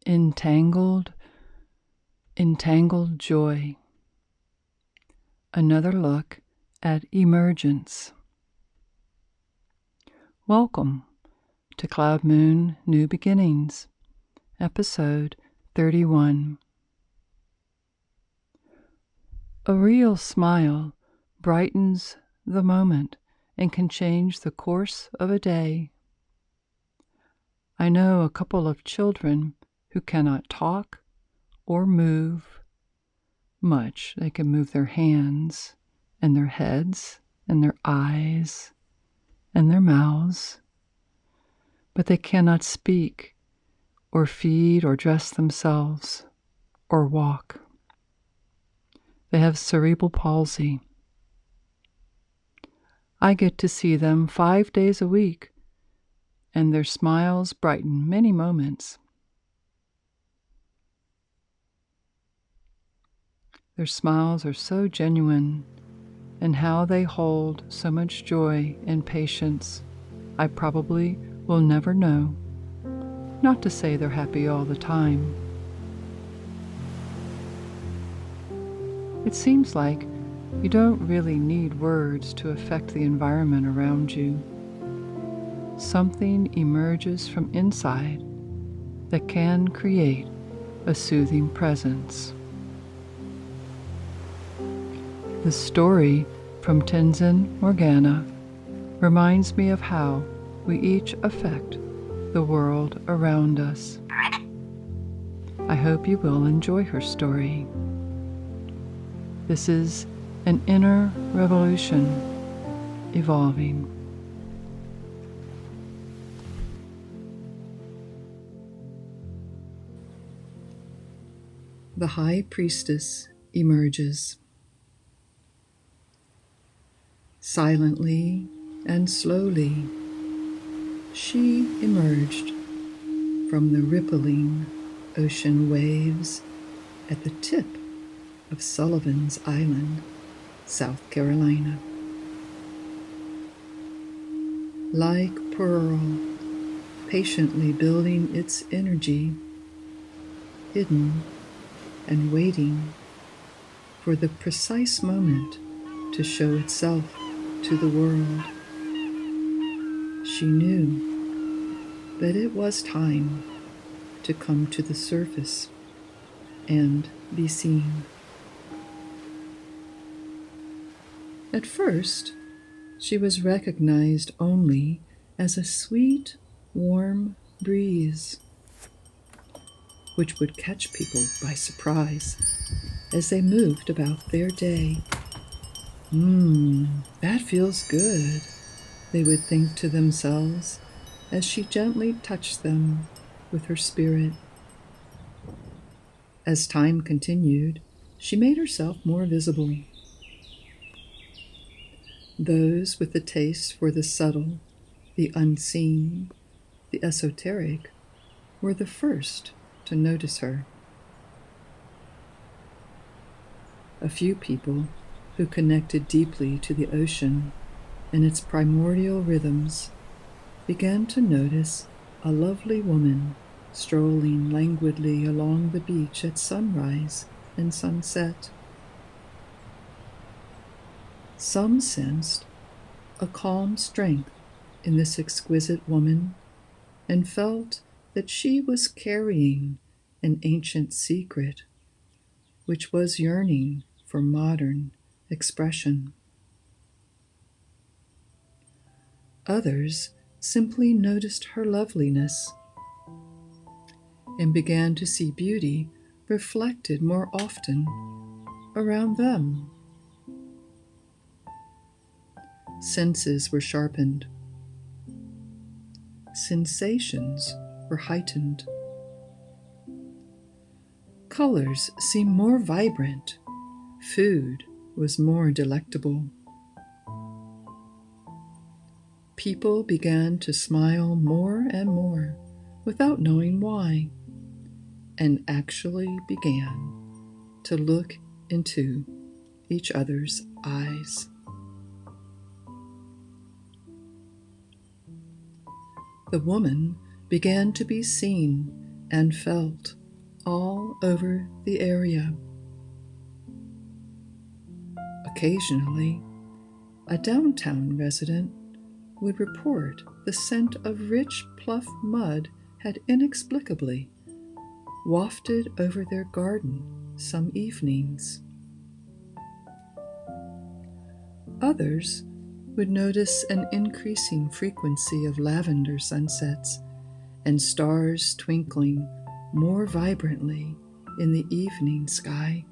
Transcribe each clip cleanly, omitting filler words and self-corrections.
Entangled, Entangled Joy. Another look at Emergence. Welcome to Cloud Moon New Beginnings, Episode 31. A real smile brightens the moment and can change the course of a day. I know a couple of children who cannot talk or move much. They can move their hands and their heads and their eyes and their mouths, but they cannot speak or feed or dress themselves or walk. They have cerebral palsy. I get to see them 5 days a week, and their smiles brighten many moments. Their smiles are so genuine, and how they hold so much joy and patience, I probably will never know. Not to say they're happy all the time. It seems like you don't really need words to affect the environment around you. Something emerges from inside that can create a soothing presence. The story from Tenzin, Morgana reminds me of how we each affect the world around us. I hope you will enjoy her story. This is an inner revolution evolving. The High Priestess emerges. Silently and slowly, she emerged from the rippling ocean waves at the tip of Sullivan's Island, South Carolina. Like pearl, patiently building its energy, hidden and waiting for the precise moment to show itself to the world. She knew that it was time to come to the surface and be seen. At first, she was recognized only as a sweet, warm breeze, which would catch people by surprise as they moved about their day. That feels good, they would think to themselves as she gently touched them with her spirit. As time continued, she made herself more visible. Those with the taste for the subtle, the unseen, the esoteric, were the first to notice her. A few people who connected deeply to the ocean and its primordial rhythms began to notice a lovely woman strolling languidly along the beach at sunrise and sunset. Some sensed a calm strength in this exquisite woman and felt that she was carrying an ancient secret, which was yearning for modern expression. Others simply noticed her loveliness and began to see beauty reflected more often around them. Senses were sharpened. Sensations were heightened. Colors seemed more vibrant. Food was more delectable. People began to smile more and more without knowing why, and actually began to look into each other's eyes. The woman began to be seen and felt all over the area. Occasionally, a downtown resident would report the scent of rich pluff mud had inexplicably wafted over their garden some evenings. Others would notice an increasing frequency of lavender sunsets and stars twinkling more vibrantly in the evening sky.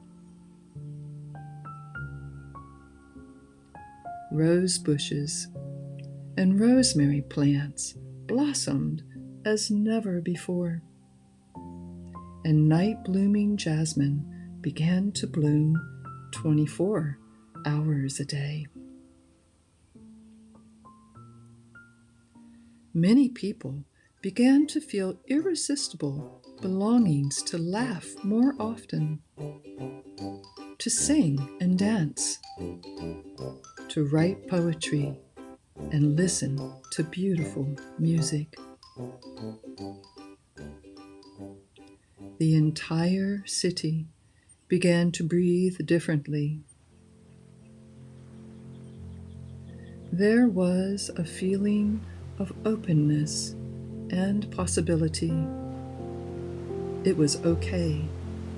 Rose bushes and rosemary plants blossomed as never before, and night-blooming jasmine began to bloom 24 hours a day. Many people began to feel irresistible belongings to laugh more often, to sing and dance, to write poetry and listen to beautiful music. The entire city began to breathe differently. There was a feeling of openness and possibility. It was okay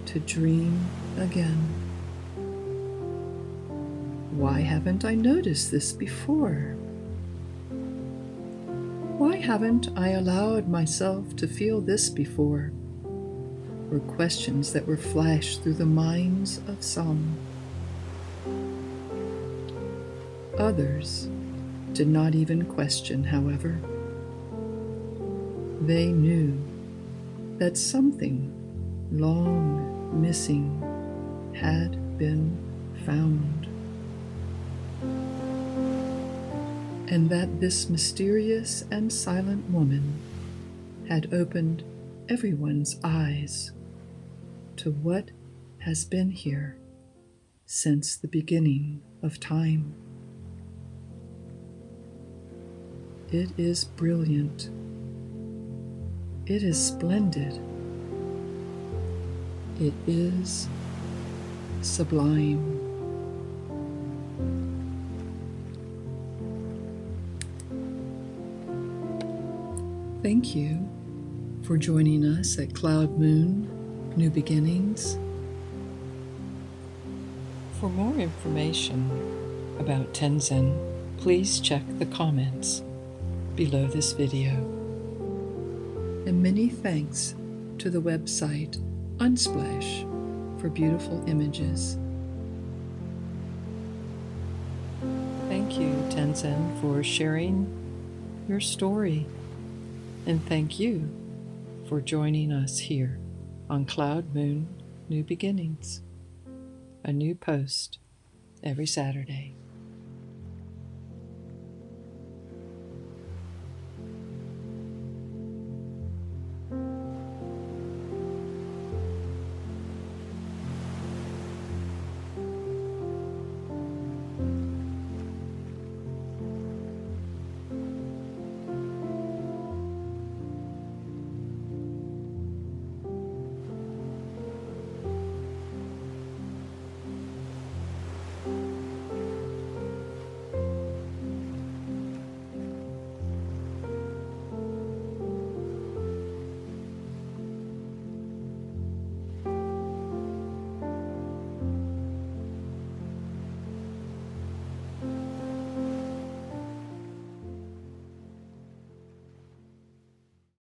to dream again. Why haven't I noticed this before? Why haven't I allowed myself to feel this before? Were questions that were flashed through the minds of some. Others did not even question, however. They knew that something long missing had been found, and that this mysterious and silent woman had opened everyone's eyes to what has been here since the beginning of time. It is brilliant. It is splendid. It is sublime. Thank you for joining us at Cloud Moon New Beginnings. For more information about Tenzin, please check the comments below this video. And many thanks to the website Unsplash for beautiful images. Thank you, Tenzin, for sharing your story. And thank you for joining us here on Cloud Moon New Beginnings. A new post every Saturday.